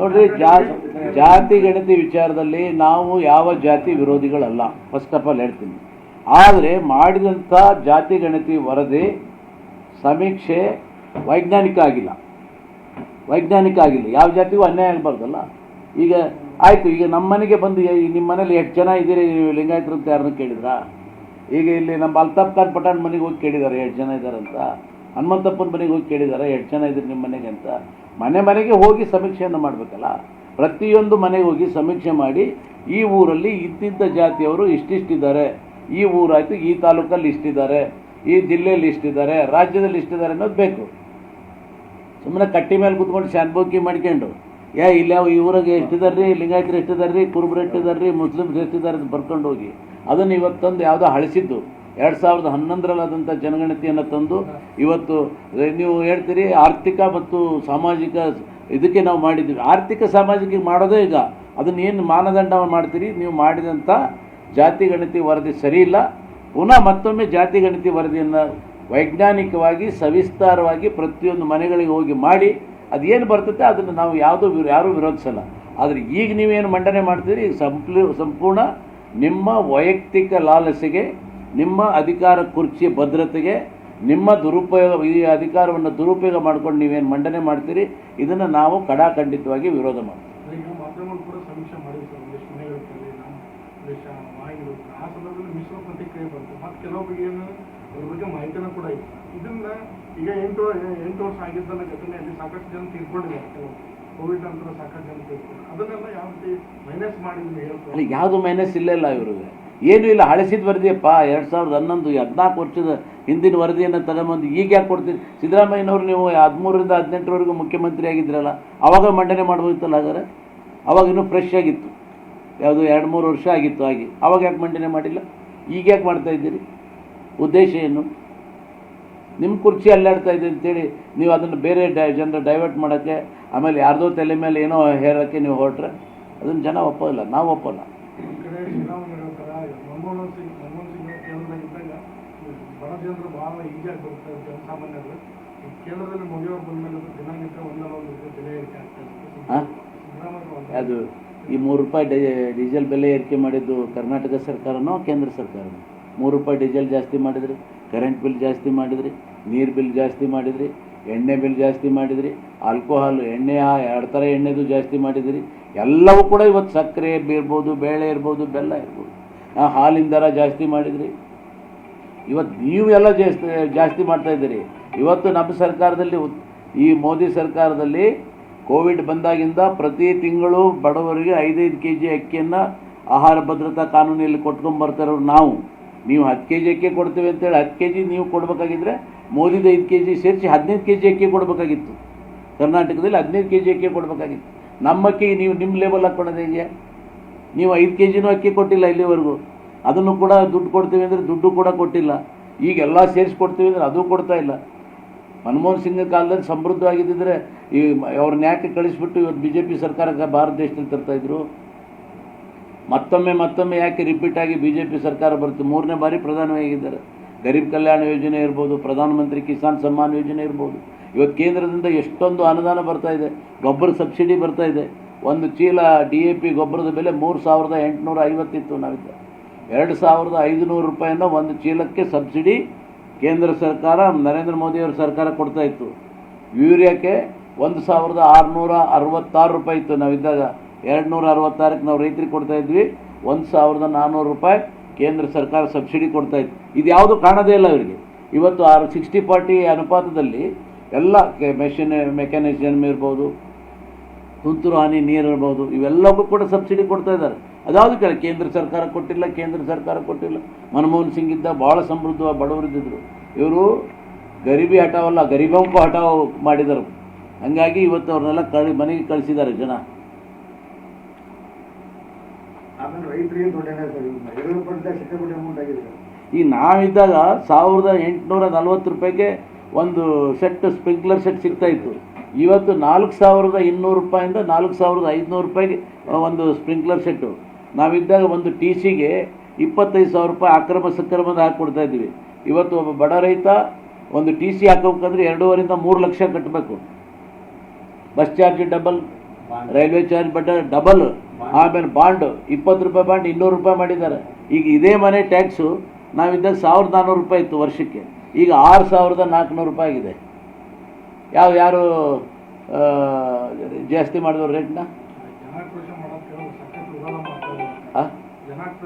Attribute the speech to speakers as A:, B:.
A: ನೋಡ್ರಿ, ಜಾತಿ ಗಣತಿ ವಿಚಾರದಲ್ಲಿ ನಾವು ಯಾವ ಜಾತಿ ವಿರೋಧಿಗಳಲ್ಲ, ಫಸ್ಟ್ ಆಫ್ ಆಲ್ ಹೇಳ್ತೀನಿ. ಆದರೆ ಮಾಡಿದಂಥ ಜಾತಿ ಗಣತಿ ವರದಿ ಸಮೀಕ್ಷೆ ವೈಜ್ಞಾನಿಕ ಆಗಿಲ್ಲ. ಯಾವ ಜಾತಿಗೂ ಅನ್ಯಾಯ ಆಗಬಾರ್ದಲ್ಲ. ಈಗ ಆಯಿತು, ಈಗ ನಮ್ಮ ಮನೆಗೆ ಬಂದು ನಿಮ್ಮ ಮನೇಲಿ ಎಷ್ಟು ಜನ ಇದ್ದೀರಿ ನೀವು ಲಿಂಗಾಯತರು ಅಂತ ಯಾರನ್ನ ಕೇಳಿದ್ರಾ? ಈಗ ಇಲ್ಲಿ ನಮ್ಮ ಅಲ್ತಾಫ್ ಖಾನ್ ಪಠಾಣ್ ಮನೆಗೆ ಹೋಗಿ ಕೇಳಿದ್ದಾರೆ ಎಷ್ಟು ಜನ ಇದ್ದಾರಂತ, ಹನುಮಂತಪ್ಪನ ಮನೆಗೆ ಹೋಗಿ ಕೇಳಿದ್ದಾರೆ ಎಷ್ಟು ಜನ ಇದ್ದೀರಿ ನಿಮ್ಮ ಮನೆಗೆ ಅಂತ. ಮನೆಗೆ ಹೋಗಿ ಸಮೀಕ್ಷೆಯನ್ನು ಮಾಡಬೇಕಲ್ಲ. ಪ್ರತಿಯೊಂದು ಮನೆಗೆ ಹೋಗಿ ಸಮೀಕ್ಷೆ ಮಾಡಿ ಈ ಊರಲ್ಲಿ ಇಂತಿಂಥ ಜಾತಿಯವರು ಇಷ್ಟಿಷ್ಟಿದ್ದಾರೆ, ಈ ಊರಾಯಿತು ಈ ತಾಲೂಕಲ್ಲಿ ಇಷ್ಟಿದ್ದಾರೆ, ಈ ಜಿಲ್ಲೆಯಲ್ಲಿ ಇಷ್ಟಿದ್ದಾರೆ, ರಾಜ್ಯದಲ್ಲಿ ಇಷ್ಟಿದ್ದಾರೆ ಅನ್ನೋದು ಬೇಕು. ಸುಮ್ಮನೆ ಕಟ್ಟಿ ಮೇಲೆ ಕೂತ್ಕೊಂಡು ಶಾನ್ಬೋಕಿ ಮಾಡ್ಕೊಂಡು ಇಲ್ಲ ಈ ಊರಿಗೆ ಎಷ್ಟಿದ್ದಾರೆ ರೀ, ಲಿಂಗಾಯತರು ಎಷ್ಟಿದ್ದಾರೆ ರೀ, ಕುರುಬರು ಎಷ್ಟಿದ್ದಾರೆ ರೀ, ಮುಸ್ಲಿಮ್ಸ್ ಎಷ್ಟಿದ್ದಾರೆ ಅಂತ ಬರ್ಕೊಂಡು ಹೋಗಿ ಅದನ್ನು ಇವತ್ತೊಂದು ಯಾವುದೋ ಅಳಿಸಿದ್ದು 2011ರಲ್ಲಾದಂಥ ಜನಗಣತಿಯನ್ನು ತಂದು ಇವತ್ತು ನೀವು ಹೇಳ್ತೀರಿ ಆರ್ಥಿಕ ಮತ್ತು ಸಾಮಾಜಿಕ ಇದಕ್ಕೆ ನಾವು ಮಾಡಿದ್ದೀವಿ. ಆರ್ಥಿಕ ಸಾಮಾಜಿಕ ಮಾಡೋದೇ ಈಗ ಅದನ್ನು ಏನು ಮಾನದಂಡ ಮಾಡ್ತೀರಿ ನೀವು? ಮಾಡಿದಂಥ ಜಾತಿ ಗಣತಿ ವರದಿ ಸರಿ ಇಲ್ಲ. ಪುನಃ ಮತ್ತೊಮ್ಮೆ ಜಾತಿ ಗಣತಿ ವರದಿಯನ್ನು ವೈಜ್ಞಾನಿಕವಾಗಿ ಸವಿಸ್ತಾರವಾಗಿ ಪ್ರತಿಯೊಂದು ಮನೆಗಳಿಗೆ ಹೋಗಿ ಮಾಡಿ ಅದೇನು ಬರ್ತದೆ ಅದನ್ನು ನಾವು ಯಾರೂ ವಿರೋಧಿಸಲ್ಲ. ಆದರೆ ಈಗ ನೀವೇನು ಮಂಡನೆ ಮಾಡ್ತೀರಿ ಸಂಪೂರ್ಣ ನಿಮ್ಮ ವೈಯಕ್ತಿಕ ಲಾಲಸೆಗೆ, ನಿಮ್ಮ ಅಧಿಕಾರ ಕುರ್ಚಿಯ ಭದ್ರತೆಗೆ, ನಿಮ್ಮ ದುರುಪಯೋಗ, ಈ ಅಧಿಕಾರವನ್ನು ದುರುಪಯೋಗ ಮಾಡ್ಕೊಂಡು ನೀವೇನು ಮಂಡನೆ ಮಾಡ್ತೀರಿ ಇದನ್ನು ನಾವು ಕಡಾಖಂಡಿತವಾಗಿ ವಿರೋಧ ಮಾಡ್ತೀವಿ.
B: ಮಾಹಿತಿನೂ ಕೂಡ ಇದೆ. ಇದನ್ನ ಈಗ 8 ವರ್ಷ ಆಗಿದ್ದಲ್ಲ ಘಟನೆಯಲ್ಲಿ ಸಾಕಷ್ಟು ಜನ ತೀರ್ಕೊಂಡಿದ್ದಾರೆ. ಕೋವಿಡ್ ನಂತರ ಸಾಕಷ್ಟು ಜನ ತೀರ್ಕೊಂಡು ಅದನ್ನೆಲ್ಲ ಯಾವ ರೀತಿ ಮೈನಸ್ ಮಾಡಿದ್ರೆ
A: ಹೇಳ್ತಾರೆ. ಯಾವುದು ಮೈನಸ್ ಇಲ್ಲ ಇವ್ರಿಗೆ ಏನೂ ಇಲ್ಲ. ಹಳಸಿದ ವರದಿಯಪ್ಪ 2011 14 ವರ್ಷದ ಹಿಂದಿನ ವರದಿಯನ್ನು ತಗೊಂಬಂದು ಈಗ ಯಾಕೆ ಕೊಡ್ತೀರಿ? ಸಿದ್ದರಾಮಯ್ಯನವರು ನೀವು 13ರಿಂದ 18ರವರೆಗೂ ಮುಖ್ಯಮಂತ್ರಿ ಆಗಿದ್ರಲ್ಲ, ಅವಾಗ ಮಂಡನೆ ಮಾಡ್ಬೋದಿತ್ತಲ್ಲ. ಹಾಗಾದ್ರೆ ಅವಾಗ ಇನ್ನೂ ಫ್ರೆಶ್ ಆಗಿತ್ತು, ಯಾವುದು 2-3 ವರ್ಷ ಆಗಿತ್ತು ಆಗಿ. ಅವಾಗ ಯಾಕೆ ಮಂಡನೆ ಮಾಡಿಲ್ಲ? ಈಗ ಯಾಕೆ ಮಾಡ್ತಾ ಇದ್ದೀರಿ? ಉದ್ದೇಶ ಏನು? ನಿಮ್ಮ ಕುರ್ಚಿ ಅಲ್ಲಾಡ್ತಾ ಇದೆ ಅಂತೇಳಿ ನೀವು ಅದನ್ನು ಬೇರೆ ಜನರ ಡೈವರ್ಟ್ ಮಾಡೋಕ್ಕೆ, ಆಮೇಲೆ ಯಾರ್ದೋ ತಲೆ ಮೇಲೆ ಏನೋ ಹೇರೋಕ್ಕೆ ನೀವು ಹೊರಟ್ರೆ ಅದನ್ನು ಜನ ಒಪ್ಪೋಲ್ಲ, ನಾವು ಒಪ್ಪೋಲ್ಲ.
B: ಮನಮೋಹನ್ ಸಿಂಗ್ ಕೇಂದ್ರದಾಗಿದ್ದಾಗ ಬಡ ಜನರು ಭಾಳ ಈಜಿಯಾಗಿ ಬರ್ತಾರೆ ಜನಸಾಮಾನ್ಯರು. ಕೇಂದ್ರದಲ್ಲಿ ಮೋದಿಯವರು ಬಂದ ಮೇಲೆ ದಿನಾಂಕ ಒಂದಲ್ಲ ಬೆಲೆ ಏರಿಕೆ ಆಗ್ತದೆ.
A: ಅದು ಈ ₹3 ಡೀಸೆಲ್ ಬೆಲೆ ಏರಿಕೆ ಮಾಡಿದ್ದು ಕರ್ನಾಟಕ ಸರ್ಕಾರನೋ ಕೇಂದ್ರ ಸರ್ಕಾರನೋ? ₹3 ಡೀಸೆಲ್ ಜಾಸ್ತಿ ಮಾಡಿದ್ರಿ, ಕರೆಂಟ್ ಬಿಲ್ ಜಾಸ್ತಿ ಮಾಡಿದ್ರಿ, ನೀರು ಬಿಲ್ ಜಾಸ್ತಿ ಮಾಡಿದ್ರಿ, ಎಣ್ಣೆ ಬಿಲ್ ಜಾಸ್ತಿ ಮಾಡಿದ್ರಿ, ಆಲ್ಕೋಹಾಲ್ ಎಣ್ಣೆ 2 ಥರ ಎಣ್ಣೆದು ಜಾಸ್ತಿ ಮಾಡಿದ್ರಿ. ಎಲ್ಲವೂ ಕೂಡ ಇವತ್ತು ಸಕ್ಕರೆ ಇರ್ಬೋದು, ಬೇಳೆ ಇರ್ಬೋದು, ಬೆಲ್ಲ ಇರ್ಬೋದು, ಹಾಲಿನ ದರ ಜಾಸ್ತಿ ಮಾಡಿದ್ರಿ. ಇವತ್ತು ನೀವು ಎಲ್ಲ ಜಾಸ್ತಿ ಮಾಡ್ತಾಯಿದ್ದೀರಿ. ಇವತ್ತು ನಮ್ಮ ಸರ್ಕಾರದಲ್ಲಿ, ಈ ಮೋದಿ ಸರ್ಕಾರದಲ್ಲಿ ಕೋವಿಡ್ ಬಂದಾಗಿಂದ ಪ್ರತಿ ತಿಂಗಳು ಬಡವರಿಗೆ 5-5 kg ಅಕ್ಕಿಯನ್ನು ಆಹಾರ ಭದ್ರತಾ ಕಾನೂನಿನಲ್ಲಿ ಕೊಟ್ಕೊಂಡ್ಬರ್ತಾರವ್ರು ನಾವು. ನೀವು 10 kg ಅಕ್ಕಿ ಕೊಡ್ತೀವಿ ಅಂತೇಳಿ 10 kg ನೀವು ಕೊಡಬೇಕಾಗಿದ್ದರೆ ಮೋದಿದು 5 kg ಸೇರಿಸಿ 15 kg ಅಕ್ಕಿ ಕೊಡಬೇಕಾಗಿತ್ತು. ಕರ್ನಾಟಕದಲ್ಲಿ 15 kg ಅಕ್ಕಿ ಕೊಡಬೇಕಾಗಿತ್ತು. ನಮ್ಮ ಅಕ್ಕಿಗೆ ನೀವು ನಿಮ್ಮ ಲೇಬಲ್ ಹಾಕ್ಕೊಳ್ಳೋದು ಹೇಗೆ? ನೀವು 5 kgನೂ ಅಕ್ಕಿ ಕೊಟ್ಟಿಲ್ಲ ಇಲ್ಲಿವರೆಗೂ. ಅದನ್ನು ಕೂಡ ದುಡ್ಡು ಕೊಡ್ತೀವಿ ಅಂದರೆ ದುಡ್ಡು ಕೂಡ ಕೊಟ್ಟಿಲ್ಲ. ಈಗೆಲ್ಲ ಸೇರಿಸಿ ಕೊಡ್ತೀವಿ ಅಂದರೆ ಅದು ಕೊಡ್ತಾ ಇಲ್ಲ. ಮನಮೋಹನ್ ಸಿಂಗ್ ಕಾಲದಲ್ಲಿ ಸಮೃದ್ಧವಾಗಿದ್ದರೆ ಈ ಅವ್ರನ್ನ ಯಾಕೆ ಕಳಿಸ್ಬಿಟ್ಟು ಇವತ್ತು BJP ಸರ್ಕಾರಕ್ಕೆ ಭಾರತ ದೇಶದಲ್ಲಿ ತರ್ತಾಯಿದ್ರು? ಮತ್ತೊಮ್ಮೆ ಯಾಕೆ ರಿಪೀಟ್ ಆಗಿ BJP ಸರ್ಕಾರ ಬರುತ್ತೆ? 3ನೇ ಬಾರಿ ಪ್ರಧಾನವಾಗಿದ್ದಾರೆ. ಗರೀಬ್ ಕಲ್ಯಾಣ ಯೋಜನೆ ಇರ್ಬೋದು, ಪ್ರಧಾನಮಂತ್ರಿ ಕಿಸಾನ್ ಸಮ್ಮಾನ್ ಯೋಜನೆ ಇರ್ಬೋದು. ಇವತ್ತು ಕೇಂದ್ರದಿಂದ ಎಷ್ಟೊಂದು ಅನುದಾನ ಬರ್ತಾ ಇದೆ, ಗೊಬ್ಬರ ಸಬ್ಸಿಡಿ ಬರ್ತಾ ಇದೆ. ಒಂದು ಚೀಲ DAP ಗೊಬ್ಬರದ ಬೆಲೆ 3850 ಇತ್ತು. ನಾವಿದ್ದ ₹2500 ಒಂದು ಚೀಲಕ್ಕೆ ಸಬ್ಸಿಡಿ ಕೇಂದ್ರ ಸರ್ಕಾರ, ನರೇಂದ್ರ ಮೋದಿಯವರ ಸರ್ಕಾರ ಕೊಡ್ತಾ ಇತ್ತು. ಯೂರಿಯಾಕ್ಕೆ ₹1666 ಇತ್ತು ನಾವಿದ್ದಾಗ. 266ಕ್ಕೆ ನಾವು ರೈತರಿಗೆ ಕೊಡ್ತಾ ಇದ್ವಿ. ₹1400 ಕೇಂದ್ರ ಸರ್ಕಾರ ಸಬ್ಸಿಡಿ ಕೊಡ್ತಾ ಇತ್ತು. ಇದು ಯಾವುದು ಕಾಣೋದೇ ಇಲ್ಲ ಇವರಿಗೆ. ಇವತ್ತು 60-40 ಅನುಪಾತದಲ್ಲಿ ಎಲ್ಲ ಮೆಕ್ಯಾನಿಸಮ್ ಇರ್ಬೋದು, ತುಂತುರು ಹಾನಿ ನೀರು ಇರ್ಬೋದು, ಇವೆಲ್ಲಕ್ಕೂ ಕೂಡ ಸಬ್ಸಿಡಿ ಕೊಡ್ತಾ ಇದ್ದಾರೆ. ಅದಾವುದು ಕೇಂದ್ರ ಸರ್ಕಾರ ಕೊಟ್ಟಿಲ್ಲ. ಮನಮೋಹನ್ ಸಿಂಗ್ ಇದ್ದ ಭಾಳ ಸಮೃದ್ಧ ಬಡವರಿದ್ದರು. ಇವರು ಗರೀಬಿ ಹಠಾವಲ್ಲ, ಗರೀಬಂಕು ಹಠಾವ್ ಮಾಡಿದರು. ಹಾಗಾಗಿ ಇವತ್ತು ಅವ್ರನ್ನೆಲ್ಲ ಮನೆಗೆ ಕಳಿಸಿದ್ದಾರೆ ಜನ. ಈಗ ನಾವಿದ್ದಾಗ ₹1840 ಒಂದು ಸೆಟ್ ಸ್ಪ್ರಿಂಕ್ಲರ್ ಸೆಟ್ ಸಿಗ್ತಾಯಿತ್ತು. ಇವತ್ತು ₹4200 ₹4500 ಒಂದು ಸ್ಪ್ರಿಂಕ್ಲರ್ ಸೆಟ್ಟು. ನಾವಿದ್ದಾಗ ಒಂದು TCಗೆ ₹25,000 ಅಕ್ರಮ ಸಕ್ರಮದ ಹಾಕಿಕೊಡ್ತಾ ಇದ್ವಿ. ಇವತ್ತು ಒಬ್ಬ ಬಡ ರೈತ ಒಂದು TC ಹಾಕೋಬೇಕಂದ್ರೆ 2.5 ರಿಂದ 3 ಲಕ್ಷ ಕಟ್ಟಬೇಕು. Bus charge double, railway charge ಬಡ್ಡ ಡಬಲ್. ಆಮೇಲೆ ಬಾಂಡ್ 20 ರೂಪಾಯಿ ಬಾಂಡ್ 200 ರೂಪಾಯಿ ಮಾಡಿದ್ದಾರೆ. ಈಗ ಇದೇ ಮನೆ ಟ್ಯಾಕ್ಸು ನಾವಿದ್ದಾಗ 1400 ರೂಪಾಯಿ ಇತ್ತು ವರ್ಷಕ್ಕೆ, ಈಗ 6400 ರೂಪಾಯಿ ಆಗಿದೆ. ಯಾರು ಜಾಸ್ತಿ ಮಾಡಿದವ್ರು ರೇಟ್ನ?
B: ಜನ ಕೃಷಿ ಮಾಡೋದು ಕೆಲವು ಸಖತ್ ವಿರೋಧ ಮಾಡ್ತಾರೆ.